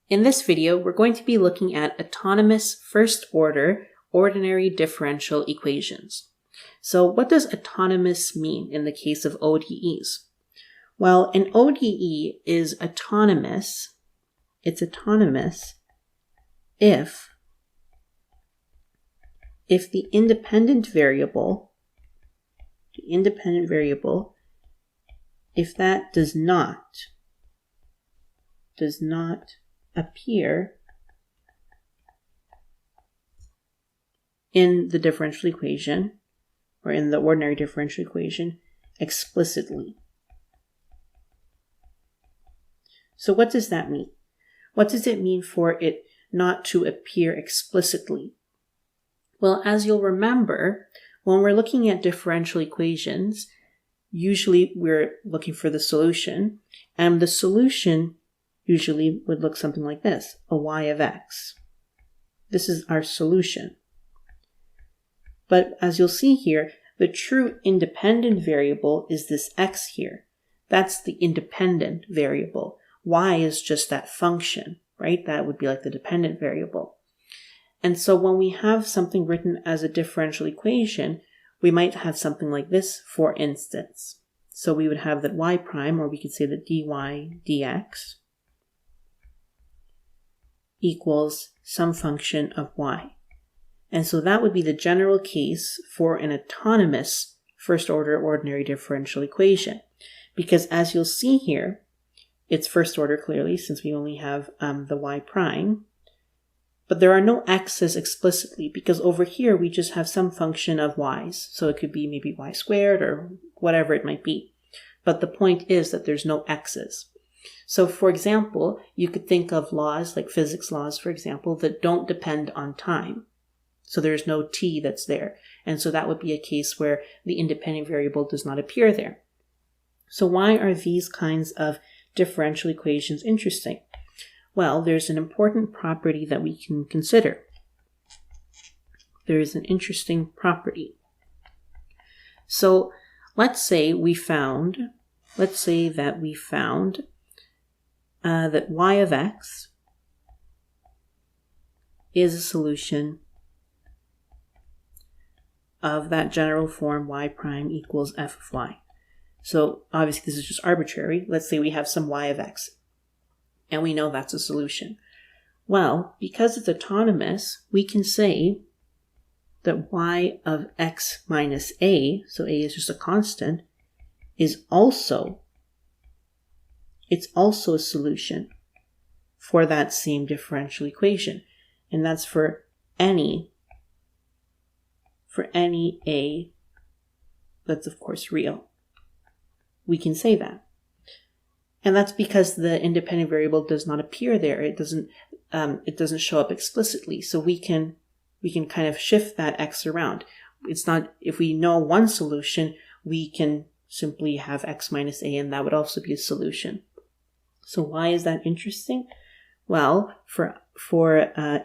In this video, we're going to be looking at autonomous first-order ordinary differential equations. So what does autonomous mean in the case of ODEs? Well, an ODE is autonomous. It's autonomous if the independent variable, if that does not appear in the differential equation or in the ordinary differential equation explicitly. So what does that mean? What does it mean for it not to appear explicitly? Well, as you'll remember, when we're looking at differential equations, usually we're looking for the solution, and the solution usually would look something like this, a y of x. This is our solution. But as you'll see here, the true independent variable is this x here. That's the independent variable. Y is just that function, right? That would be like the dependent variable. And so when we have something written as a differential equation, we might have something like this, for instance. So we would have that y prime, or we could say that dy dx equals some function of y. And so that would be the general case for an autonomous first-order ordinary differential equation. Because as you'll see here, it's first order clearly, since we only have the y prime. But there are no x's explicitly, because over here we just have some function of y's. So it could be maybe y squared or whatever it might be. But the point is that there's no x's. So for example, you could think of laws, like physics laws, for example, that don't depend on time. So there's no t that's there. And so that would be a case where the independent variable does not appear there. So why are these kinds of differential equations interesting? Well, there's an important property that we can consider. There is an interesting property. So let's say that we found that y of x is a solution of that general form y prime equals f of y. So obviously this is just arbitrary. Let's say we have some y of x, and we know that's a solution. Well, because it's autonomous, we can say that y of x minus a, so a is just a constant, is also a solution for that same differential equation. And that's for any a that's of course real. We can say that. And that's because the independent variable does not appear there. It doesn't show up explicitly. So we can kind of shift that x around. It's not, if we know one solution, we can simply have x minus a, and that would also be a solution. So why is that interesting? Well, for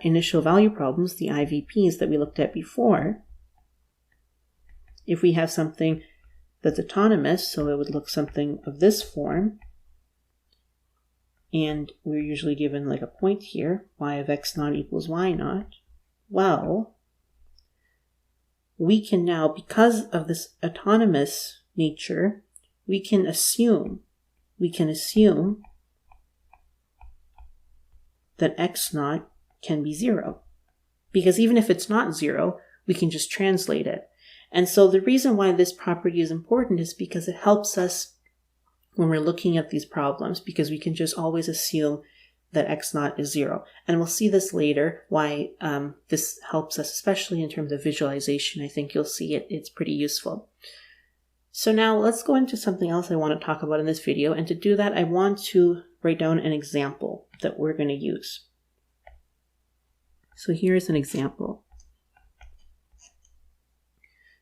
initial value problems, the IVPs that we looked at before, if we have something that's autonomous, so it would look something of this form, and we're usually given like a point here, y of x naught equals y naught. Well, we can now, because of this autonomous nature, we can assume that x naught can be 0. Because even if it's not 0, we can just translate it. And so the reason why this property is important is because it helps us when we're looking at these problems, because we can just always assume that x naught is 0. And we'll see this later, why this helps us, especially in terms of visualization. I think you'll see it's pretty useful. So now let's go into something else I want to talk about in this video. And to do that, I want to write down an example that we're going to use. So here's an example.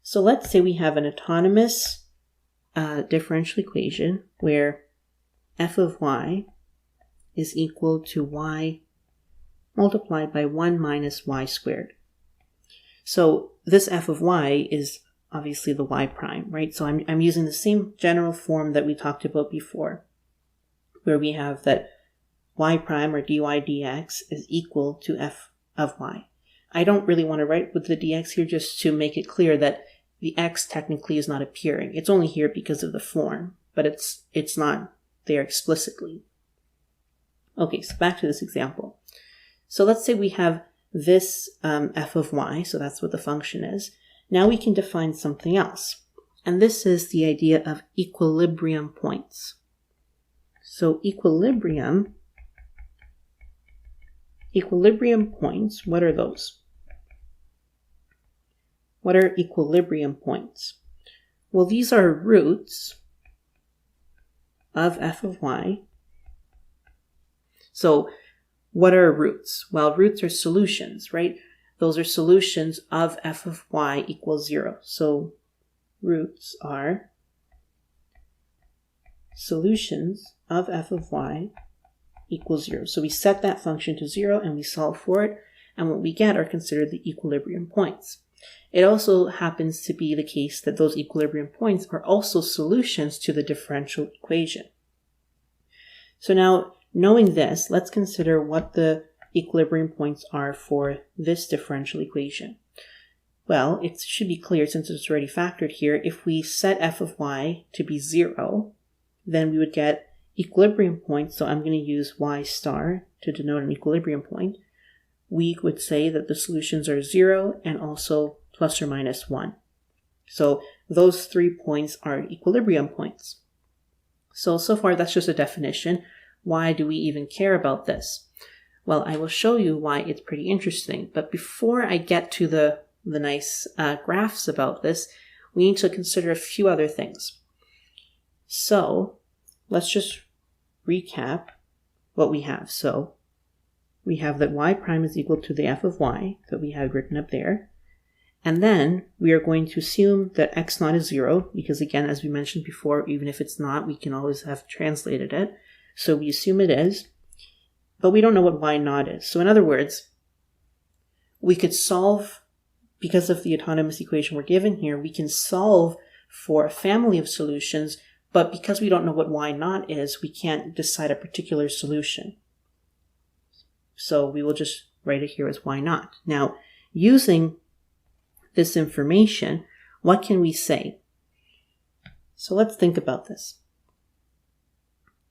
So let's say we have an autonomous differential equation where f of y is equal to y multiplied by 1 minus y squared. So this f of y is obviously the y prime, right? So I'm using the same general form that we talked about before, where we have that y prime or dy dx is equal to f of y. I don't really want to write with the dx here just to make it clear that the x technically is not appearing. It's only here because of the form, but it's not there explicitly. Okay, so back to this example. So let's say we have this f of y, so that's what the function is. Now we can define something else. And this is the idea of equilibrium points. So equilibrium points, what are those? What are equilibrium points? Well, these are roots of f of y. So what are roots? Well, roots are solutions, right? Those are solutions of f of y equals 0. So roots are solutions of f of y equals 0. So we set that function to 0 and we solve for it, and what we get are considered the equilibrium points. It also happens to be the case that those equilibrium points are also solutions to the differential equation. So now, knowing this, let's consider what the equilibrium points are for this differential equation. Well, it should be clear since it's already factored here. If we set f of y to be 0, then we would get equilibrium points. So I'm going to use y star to denote an equilibrium point. We would say that the solutions are 0 and also plus or minus 1. So those 3 points are equilibrium points. So far that's just a definition. Why do we even care about this? Well, I will show you why it's pretty interesting. But before I get to the nice graphs about this, we need to consider a few other things. So let's just recap what we have. So we have that y prime is equal to the f of y that we have written up there. And then we are going to assume that x naught is 0, because again, as we mentioned before, even if it's not, we can always have translated it. So we assume it is, but we don't know what y naught is. So in other words, we could solve, because of the autonomous equation we're given here, we can solve for a family of solutions, but because we don't know what y naught is, we can't decide a particular solution. So we will just write it here as y naught. Now, using this information, what can we say? So let's think about this.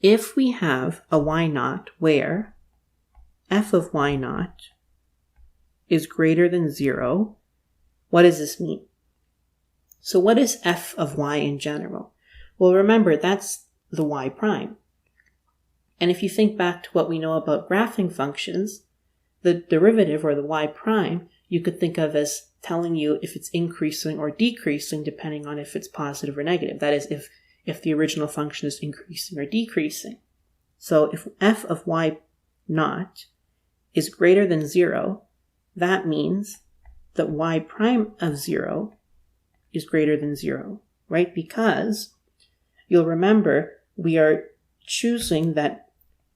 If we have a y naught where f of y naught is greater than 0, what does this mean? So what is f of y in general? Well, remember, that's the y prime. And if you think back to what we know about graphing functions, the derivative, or the y prime, you could think of as telling you if it's increasing or decreasing depending on if it's positive or negative. That is, if the original function is increasing or decreasing. So if f of y naught is greater than 0, that means that y prime of 0 is greater than 0, right? Because you'll remember we are choosing that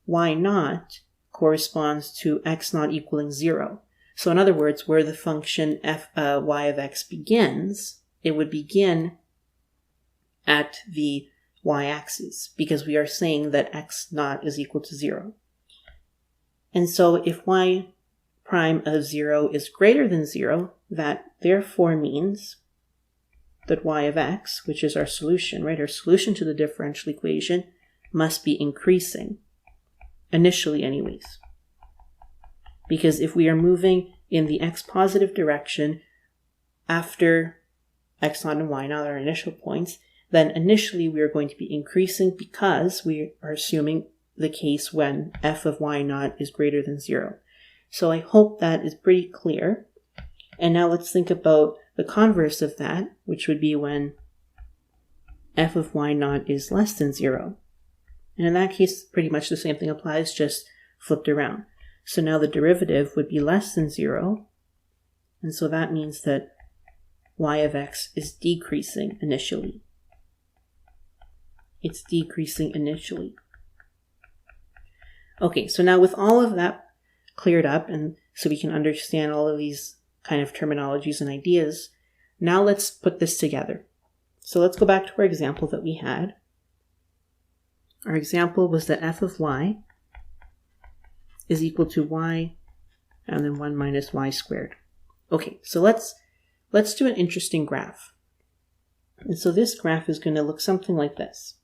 y naught corresponds to x naught equaling 0. So in other words, where the function y of x begins, it would begin at the y-axis, because we are saying that x naught is equal to 0. And so if y prime of 0 is greater than 0, that therefore means that y of x, which is our solution, right, our solution to the differential equation, must be increasing, initially anyways. Because if we are moving in the x positive direction after x naught and y naught, our initial points, then initially we are going to be increasing because we are assuming the case when f of y naught is greater than 0. So I hope that is pretty clear. And now let's think about the converse of that, which would be when f of y naught is less than 0. And in that case, pretty much the same thing applies, just flipped around. So now the derivative would be less than 0. And so that means that y of x is decreasing initially. It's decreasing initially. Okay, so now with all of that cleared up, and so we can understand all of these kind of terminologies and ideas, now let's put this together. So let's go back to our example that we had. Our example was that f of y is equal to y, and then 1 minus y squared. Okay, so let's do an interesting graph. And so this graph is going to look something like this.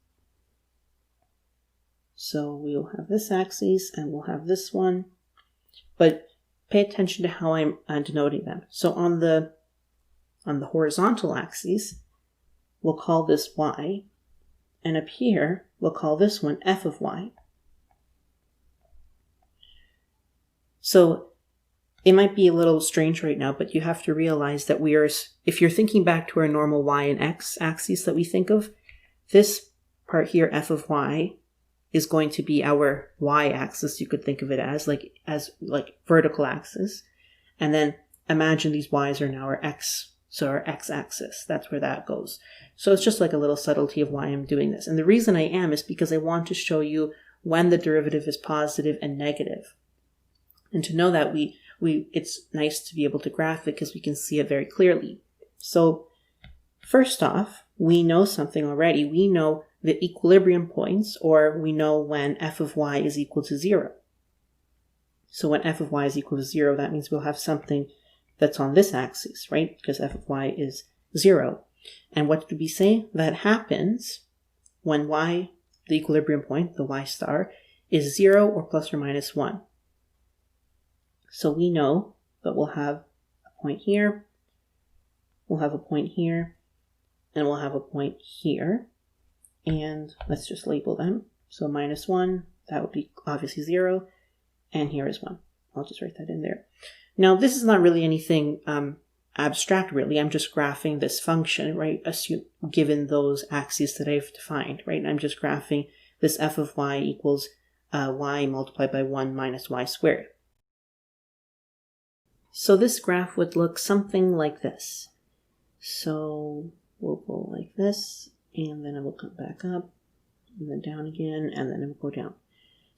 So we'll have this axis and we'll have this one, but pay attention to how I'm denoting them. So on the horizontal axis, we'll call this y, and up here, we'll call this one f of y. So it might be a little strange right now, but you have to realize that if you're thinking back to our normal y and x axes that we think of, this part here, f of y, is going to be our y-axis. You could think of it as like vertical axis. And then imagine these y's are now our x, so our x-axis. That's where that goes. So it's just like a little subtlety of why I'm doing this. And the reason I am is because I want to show you when the derivative is positive and negative. And to know that it's nice to be able to graph it because we can see it very clearly. So first off, we know something already. We know the equilibrium points, or we know when f of y is equal to 0. So when f of y is equal to 0, that means we'll have something that's on this axis, right? Because f of y is 0. And what did we say? That happens when y, the equilibrium point, the y star, is 0 or plus or minus 1. So we know that we'll have a point here, we'll have a point here, and we'll have a point here. And let's just label them. So minus 1, that would be obviously 0, and here is 1. I'll just write that in there. Now, this is not really anything abstract, really. I'm just graphing this function, right, given those axes that I've defined, right? I'm just graphing this f of y equals y multiplied by 1 minus y squared. So this graph would look something like this. So we'll go like this, and then it will come back up, and then down again, and then it will go down.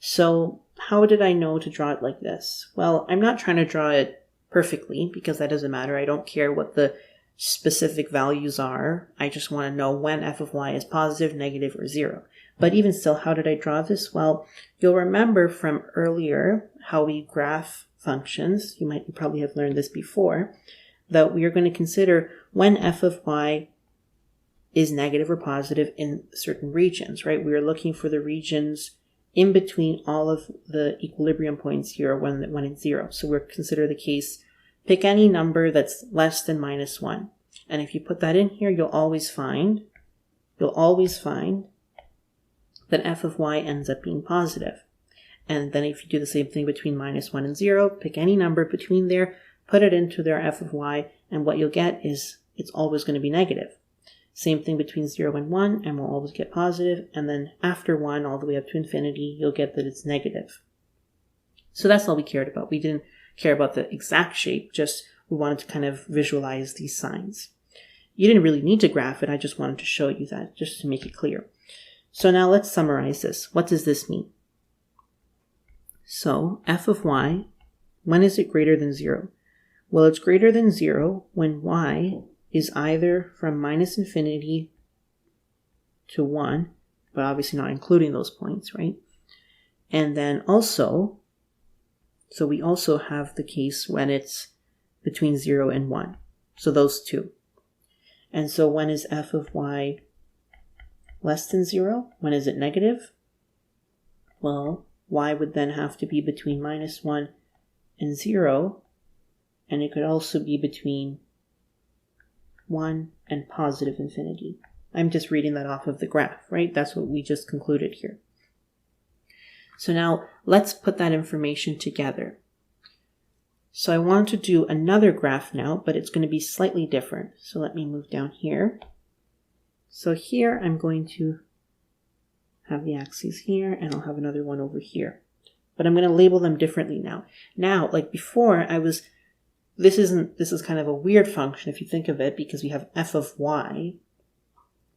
So how did I know to draw it like this? Well, I'm not trying to draw it perfectly, because that doesn't matter. I don't care what the specific values are. I just want to know when f of y is positive, negative, or 0. But even still, how did I draw this? Well, you'll remember from earlier how we graph functions. You probably have learned this before, that we are going to consider when f of y is negative or positive in certain regions, right? We are looking for the regions in between all of the equilibrium points here when it's 0. So we'll consider the case, pick any number that's less than minus 1. And if you put that in here, you'll always find that f of y ends up being positive. And then if you do the same thing between minus 1 and 0, pick any number between there, put it into their f of y, and what you'll get is it's always going to be negative. Same thing between 0 and 1, and we'll always get positive, and then after 1 all the way up to infinity, you'll get that it's negative. So that's all we cared about. We didn't care about the exact shape, just we wanted to kind of visualize these signs. You didn't really need to graph it, I just wanted to show you that, just to make it clear. So now let's summarize this. What does this mean? So f of y, when is it greater than 0? Well, it's greater than 0 when y is either from minus infinity to 1, but obviously not including those points, right? And then also, so we also have the case when it's between 0 and 1. So those two. And so when is f of y less than 0? When is it negative? Well, y would then have to be between minus 1 and 0, and it could also be between 1 and positive infinity. I'm just reading that off of the graph, right? That's what we just concluded here. So now let's put that information together. So I want to do another graph now, but it's going to be slightly different. So let me move down here. So here I'm going to have the axes here, and I'll have another one over here. But I'm going to label them differently now. Now, like before, this is kind of a weird function if you think of it, because we have f of y,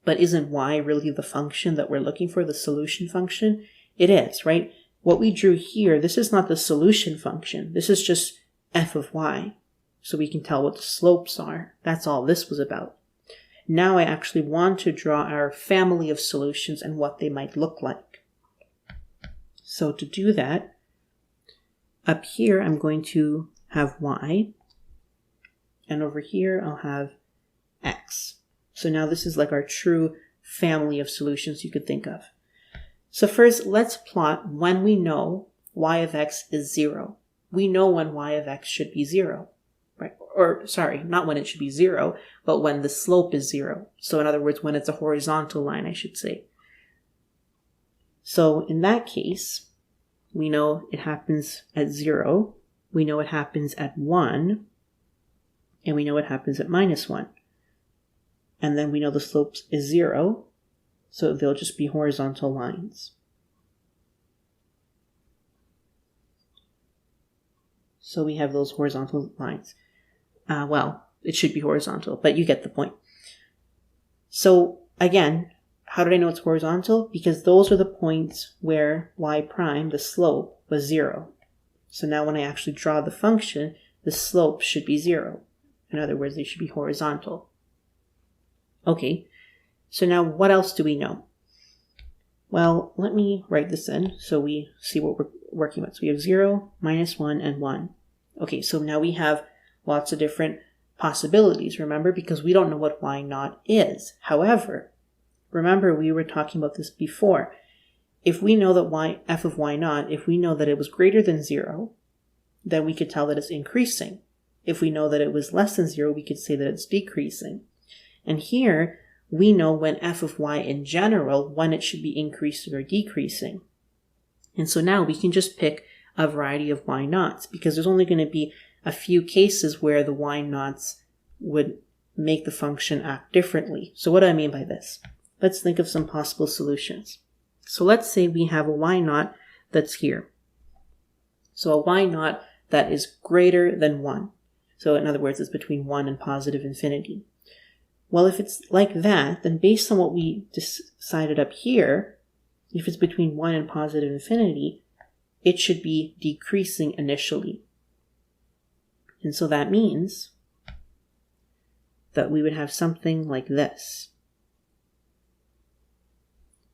but isn't y really the function that we're looking for, the solution function? It is, right? What we drew here, this is not the solution function. This is just f of y, so we can tell what the slopes are. That's all this was about. Now I actually want to draw our family of solutions and what they might look like. So to do that, Up here, I'm going to have y, and over here, I'll have x. So now this is like our true family of solutions you could think of. So first, let's plot when we know y of x is 0. We know when y of x should be 0, right? Or sorry, not when it should be 0, but when the slope is 0. So in other words, when it's a horizontal line, I should say. So in that case, we know it happens at 0, we know it happens at 1, and we know it happens at -1. And then we know the slope is 0, so they'll just be horizontal lines. So we have those horizontal lines. Well, it should be horizontal, but you get the point. So again, how did I know it's horizontal? Because those are the points where y prime, the slope, was 0. So now when I actually draw the function, the slope should be 0. In other words, they should be horizontal. Okay, so now what else do we know? Well, let me write this in so we see what we're working with. So we have 0, -1, and 1. Okay, so now we have lots of different possibilities, remember, because we don't know what y naught is. However, remember we were talking about this before. If we know that f of y naught, if we know that it was greater than 0, then we could tell that it's increasing. If we know that it was less than 0, we could say that it's decreasing. And here, we know when f of y in general, when it should be increasing or decreasing. And so now we can just pick a variety of y naughts, because there's only going to be a few cases where the y naughts would make the function act differently. So what do I mean by this? Let's think of some possible solutions. So let's say we have a y naught that's here. So a y naught that is greater than 1. So in other words, it's between 1 and positive infinity. Well, if it's like that, then based on what we decided up here, if it's between 1 and positive infinity, it should be decreasing initially. And so that means that we would have something like this.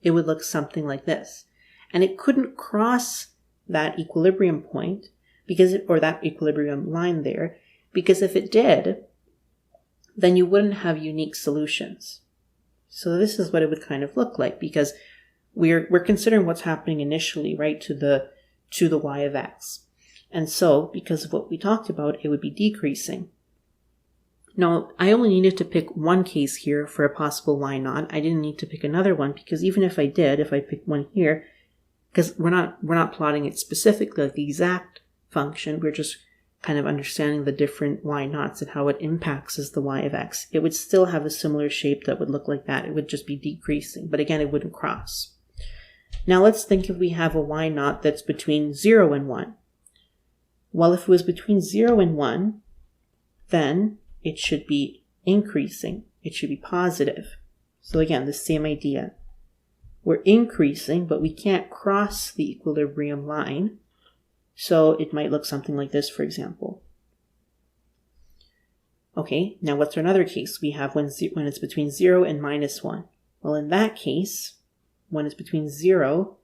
It would look something like this. And it couldn't cross that equilibrium point, or that equilibrium line there, because if it did, then you wouldn't have unique solutions. So this is what it would kind of look like, because we're considering what's happening initially, right, to the y of x. And so, because of what we talked about, it would be decreasing. Now, I only needed to pick one case here for a possible y naught. I didn't need to pick another one, because even if I picked one here, because we're not plotting it specifically like the exact function, we're just kind of understanding the different y naughts and how it impacts as the y of x. It would still have a similar shape that would look like that. It would just be decreasing, but again, it wouldn't cross. Now let's think if we have a y naught that's between 0 and 1. Well, if it was between 0 and 1, then it should be increasing. It should be positive. So again, the same idea. We're increasing, but we can't cross the equilibrium line. So it might look something like this, for example. Okay, now what's another case? We have when it's between 0 and -1. Well, in that case, when it's between 0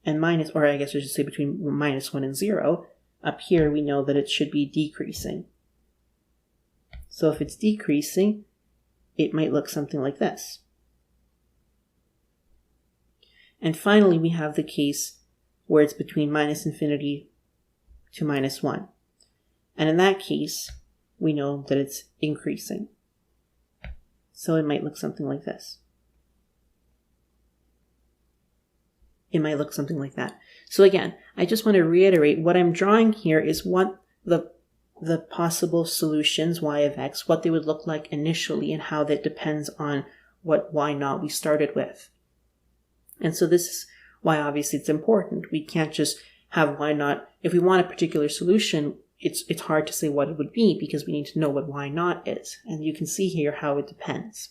and or I guess I should say between -1 and 0, up here we know that it should be decreasing. So if it's decreasing, it might look something like this. And finally, we have the case where it's between -infinity to -1. And in that case, we know that it's increasing. So it might look something like this. It might look something like that. So again, I just want to reiterate what I'm drawing here is what the possible solutions, y of x, what they would look like initially and how that depends on what y naught we started with. And so this is why obviously it's important. We can't just have y naught. If we want a particular solution, it's hard to say what it would be because we need to know what y naught is. And you can see here how it depends.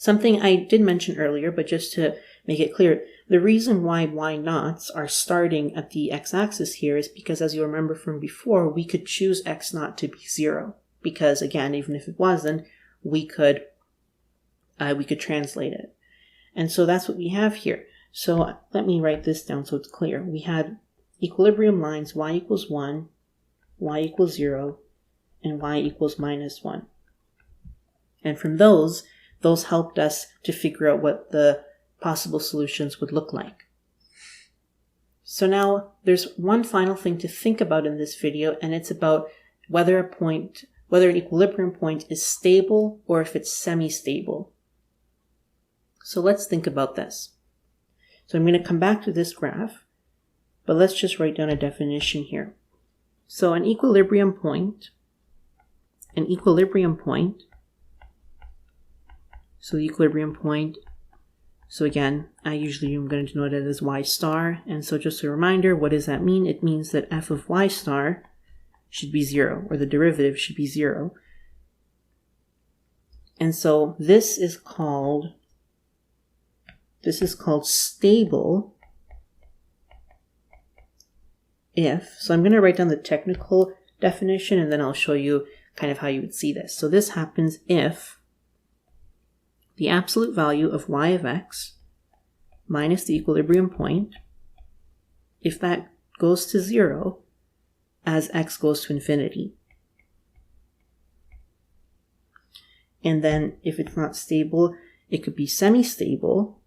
Something I did mention earlier, but just to make it clear, the reason why y naughts are starting at the x-axis here is because, as you remember from before, we could choose x naught to be 0. Because again, even if it wasn't, we could translate it. And so that's what we have here. So let me write this down so it's clear. We had equilibrium lines y equals 1, y equals 0, and y equals -1. And from those helped us to figure out what the possible solutions would look like. So now there's one final thing to think about in this video, and it's about whether an equilibrium point is stable or if it's semi-stable. So let's think about this. So I'm going to come back to this graph, but let's just write down a definition here. So an equilibrium point, so the equilibrium point, so again, I usually am going to denote it as y star, and so just a reminder, what does that mean? It means that f of y star should be 0, or the derivative should be 0. And so this is called stable if, so I'm going to write down the technical definition and then I'll show you kind of how you would see this. So this happens if the absolute value of y of x minus the equilibrium point, if that goes to 0 as x goes to infinity. And then if it's not stable, it could be semi-stable.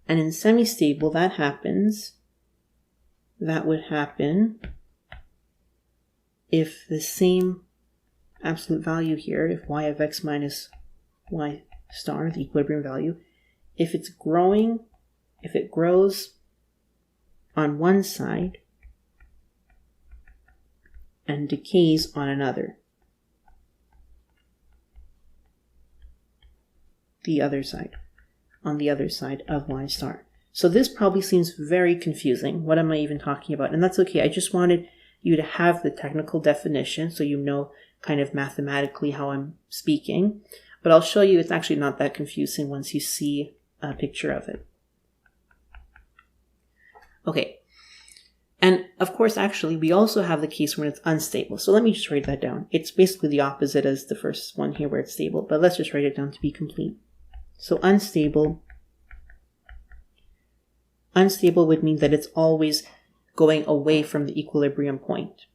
And in semi-stable, that would happen if the same absolute value here, if y of x minus y star, the equilibrium value, if it grows on one side and decays on another, on the other side of y star. So this probably seems very confusing. What am I even talking about? And that's okay. I just wanted you to have the technical definition so you know kind of mathematically how I'm speaking. But I'll show you it's actually not that confusing once you see a picture of it. Okay. And of course, actually, we also have the case when it's unstable. So let me just write that down. It's basically the opposite as the first one here where it's stable, but let's just write it down to be complete. So unstable would mean that it's always going away from the equilibrium point.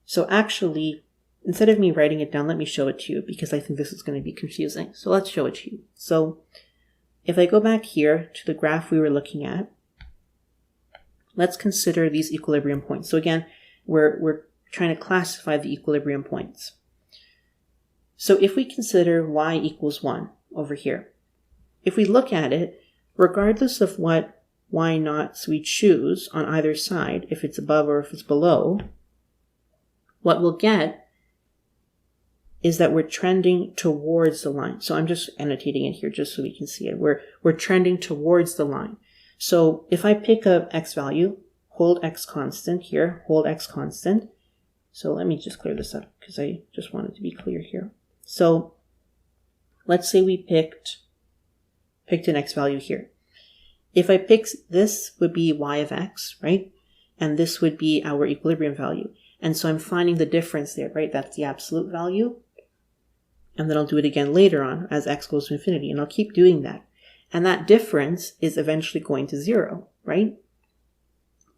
So actually, instead of me writing it down, let me show it to you because I think this is going to be confusing. So let's show it to you. So if I go back here to the graph we were looking at, let's consider these equilibrium points. So again, we're trying to classify the equilibrium points. So if we consider y equals 1 over here, if we look at it, regardless of what y naughts we choose on either side, if it's above or if it's below, what we'll get is that we're trending towards the line. So I'm just annotating it here just so we can see it. We're trending towards the line. So if I pick a x value, hold x constant here, hold x constant. So let me just clear this up because I just want it to be clear here. So let's say we picked an x value here. If I pick this would be y of x, right? And this would be our equilibrium value. And so I'm finding the difference there, right? That's the absolute value. And then I'll do it again later on as x goes to infinity. And I'll keep doing that. And that difference is eventually going to 0, right?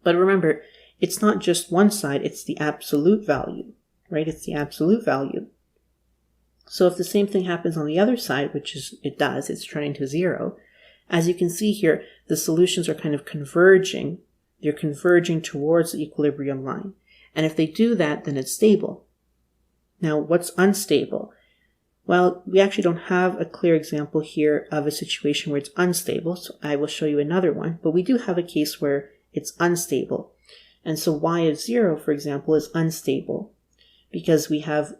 But remember, it's not just one side, it's the absolute value, right? It's the absolute value. So if the same thing happens on the other side, which is it does, it's turning to 0, as you can see here, the solutions are kind of converging. They're converging towards the equilibrium line. And if they do that, then it's stable. Now, what's unstable? Well, we actually don't have a clear example here of a situation where it's unstable, so I will show you another one, but we do have a case where it's unstable. And so y of 0, for example, is unstable because we have,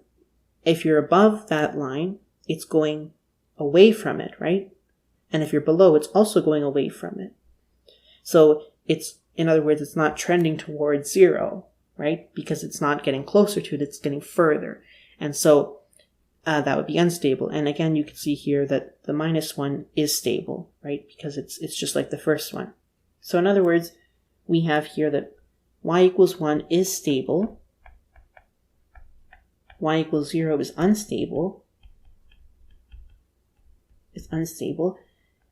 if you're above that line, it's going away from it, right? And if you're below, it's also going away from it. So it's, in other words, it's not trending towards 0, right? Because it's not getting closer to it, it's getting further. And so that would be unstable. And again, you can see here that the -1 is stable, right? Because it's just like the first one. So in other words, we have here that y equals 1 is stable. Y equals 0 is unstable. It's unstable.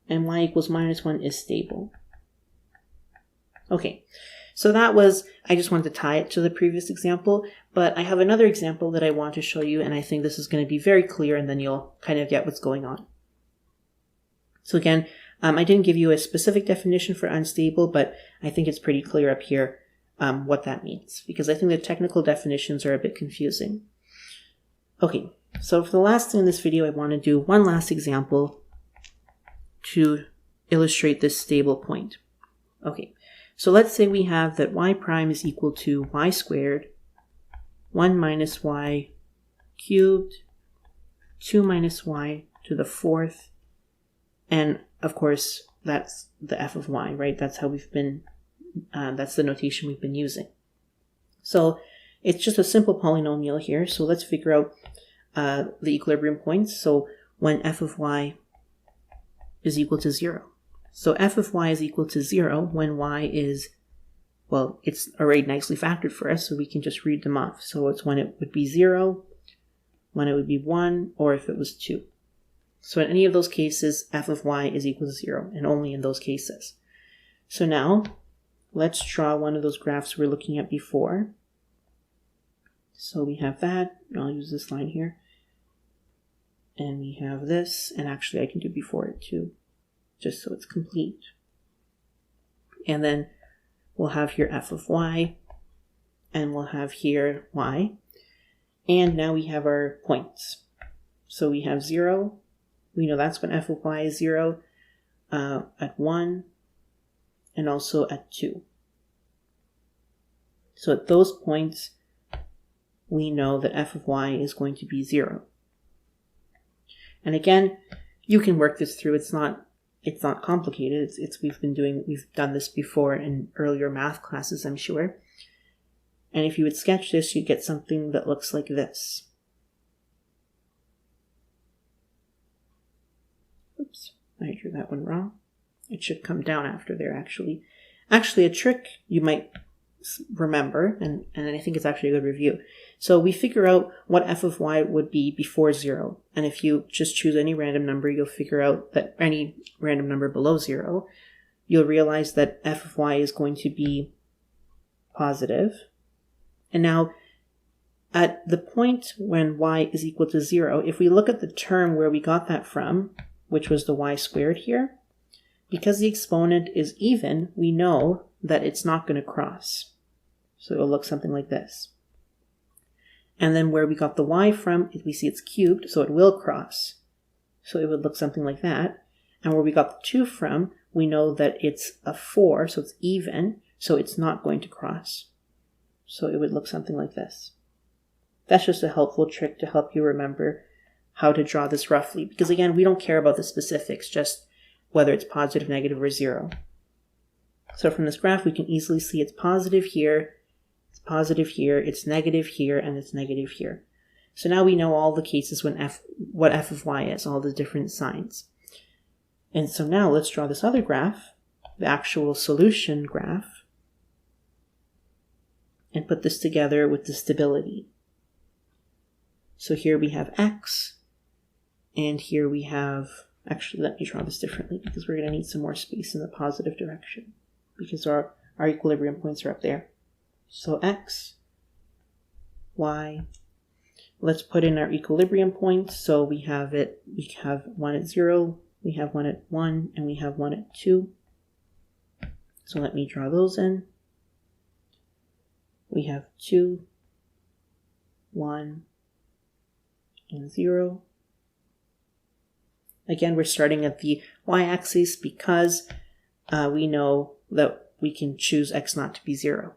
and y equals minus 1 is stable. Okay, so that was, I just wanted to tie it to the previous example, but I have another example that I want to show you, and I think this is going to be very clear, and then you'll kind of get what's going on. So again, I didn't give you a specific definition for unstable, but I think it's pretty clear up here what that means, because I think the technical definitions are a bit confusing. Okay, so for the last thing in this video, I want to do one last example to illustrate this stable point. Okay, so let's say we have that y prime is equal to y squared, 1 minus y cubed, 2 minus y to the 4th, and of course that's the f of y, right? That's how we've been, that's the notation we've been using. So it's just a simple polynomial here, so let's figure out the equilibrium points. So when f of y is equal to 0. So f of y is equal to 0 when y is, well, it's already nicely factored for us, so we can just read them off. So it's when it would be 0, when it would be 1, or if it was 2. So in any of those cases, f of y is equal to 0, and only in those cases. So now, let's draw one of those graphs we were looking at before. So we have that, I'll use this line here. And we have this, and actually I can do before it too, just so it's complete. And then we'll have here f of y, and we'll have here y. And now we have our points. So we have 0, we know that's when f of y is 0, at 1, and also at 2. So at those points, we know that f of y is going to be 0. And again, you can work this through. It's not complicated. We've done this before in earlier math classes, I'm sure. And if you would sketch this, you'd get something that looks like this. Oops, I drew that one wrong. It should come down after there, actually. Actually, a trick you might remember, and I think it's actually a good review. So we figure out what f of y would be before 0. And if you just choose any random number, you'll figure out that any random number below 0, you'll realize that f of y is going to be positive. And now, at the point when y is equal to 0, if we look at the term where we got that from, which was the y squared here, because the exponent is even, we know that it's not going to cross. So it'll look something like this. And then where we got the y from, we see it's cubed, so it will cross. So it would look something like that. And where we got the 2 from, we know that it's a 4, so it's even, so it's not going to cross. So it would look something like this. That's just a helpful trick to help you remember how to draw this roughly. Because again, we don't care about the specifics, just whether it's positive, negative, or 0. So from this graph, we can easily see it's positive here, it's positive here, it's negative here, and it's negative here. So now we know all the cases when what f of y is, all the different signs. And so now let's draw this other graph, the actual solution graph, and put this together with the stability. So here we have x, and here we have, actually let me draw this differently because we're going to need some more space in the positive direction, because our equilibrium points are up there. So x, y, let's put in our equilibrium points. So we have 1 at 0, we have 1 at 1, and we have 1 at 2. So let me draw those in. We have 2, 1, and 0. Again, we're starting at the y-axis because we know that we can choose x naught to be 0.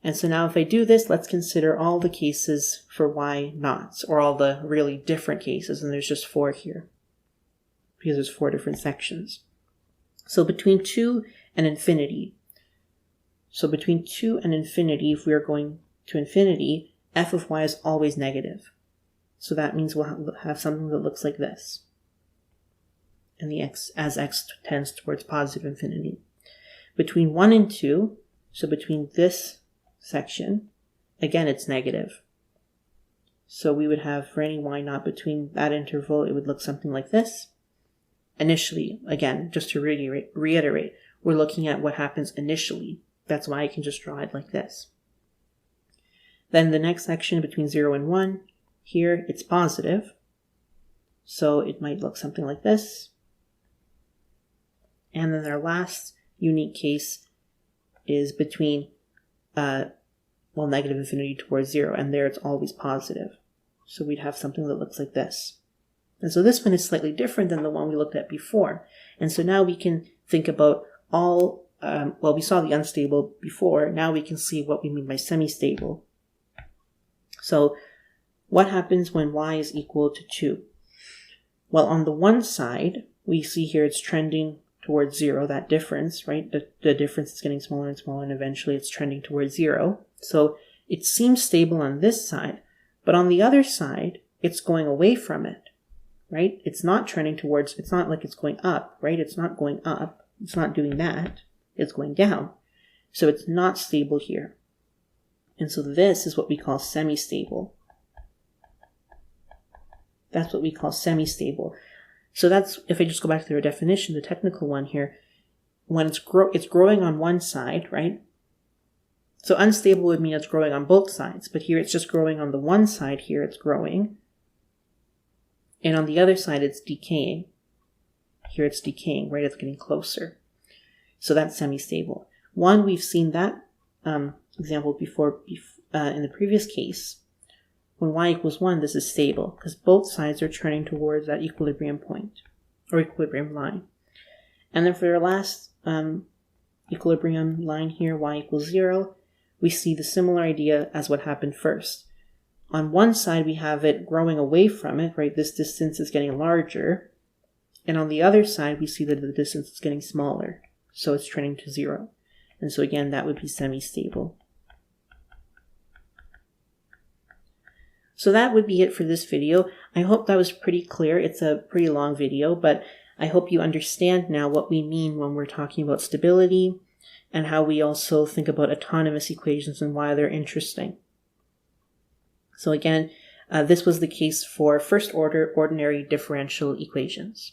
And so now if I do this, let's consider all the cases for y naughts, or all the really different cases, and there's just 4 here, because there's 4 different sections. So between 2 and infinity, if we are going to infinity, f of y is always negative. So that means we'll have something that looks like this. And the x tends towards positive infinity. Between 1 and 2, so between this section, again it's negative. So we would have, for any y naught between that interval, it would look something like this. initially. Again, just to reiterate, we're looking at what happens initially. That's why I can just draw it like this. Then the next section between 0 and 1, here it's positive. So it might look something like this. And then our last unique case is between, negative infinity towards 0, and there it's always positive. So we'd have something that looks like this. And so this one is slightly different than the one we looked at before. And so now we can think about we saw the unstable before, now we can see what we mean by semi-stable. So what happens when y is equal to 2? Well, on the one side, we see here it's trending towards 0, that difference, right? The difference is getting smaller and smaller, and eventually it's trending towards 0. So it seems stable on this side, but on the other side, it's going away from it, right? It's not trending towards, it's not like it's going up, right? It's not going up. It's not doing that. It's going down. So it's not stable here. And so this is what we call semi-stable. That's what we call semi-stable. So that's, if I just go back to their definition, the technical one here, when it's growing on one side, right? So unstable would mean it's growing on both sides, but here it's just growing on the one side, here it's growing. And on the other side, it's decaying. Here it's decaying, right? It's getting closer. So that's semi-stable. One, we've seen that example before in the previous case. When y equals 1, this is stable because both sides are trending towards that equilibrium point or equilibrium line. And then for our last equilibrium line here, y equals 0, we see the similar idea as what happened first. On one side, we have it growing away from it, right? This distance is getting larger. And on the other side, we see that the distance is getting smaller. So it's trending to 0. And so again, that would be semi-stable. So that would be it for this video. I hope that was pretty clear. It's a pretty long video, but I hope you understand now what we mean when we're talking about stability and how we also think about autonomous equations and why they're interesting. So again, this was the case for first order ordinary differential equations.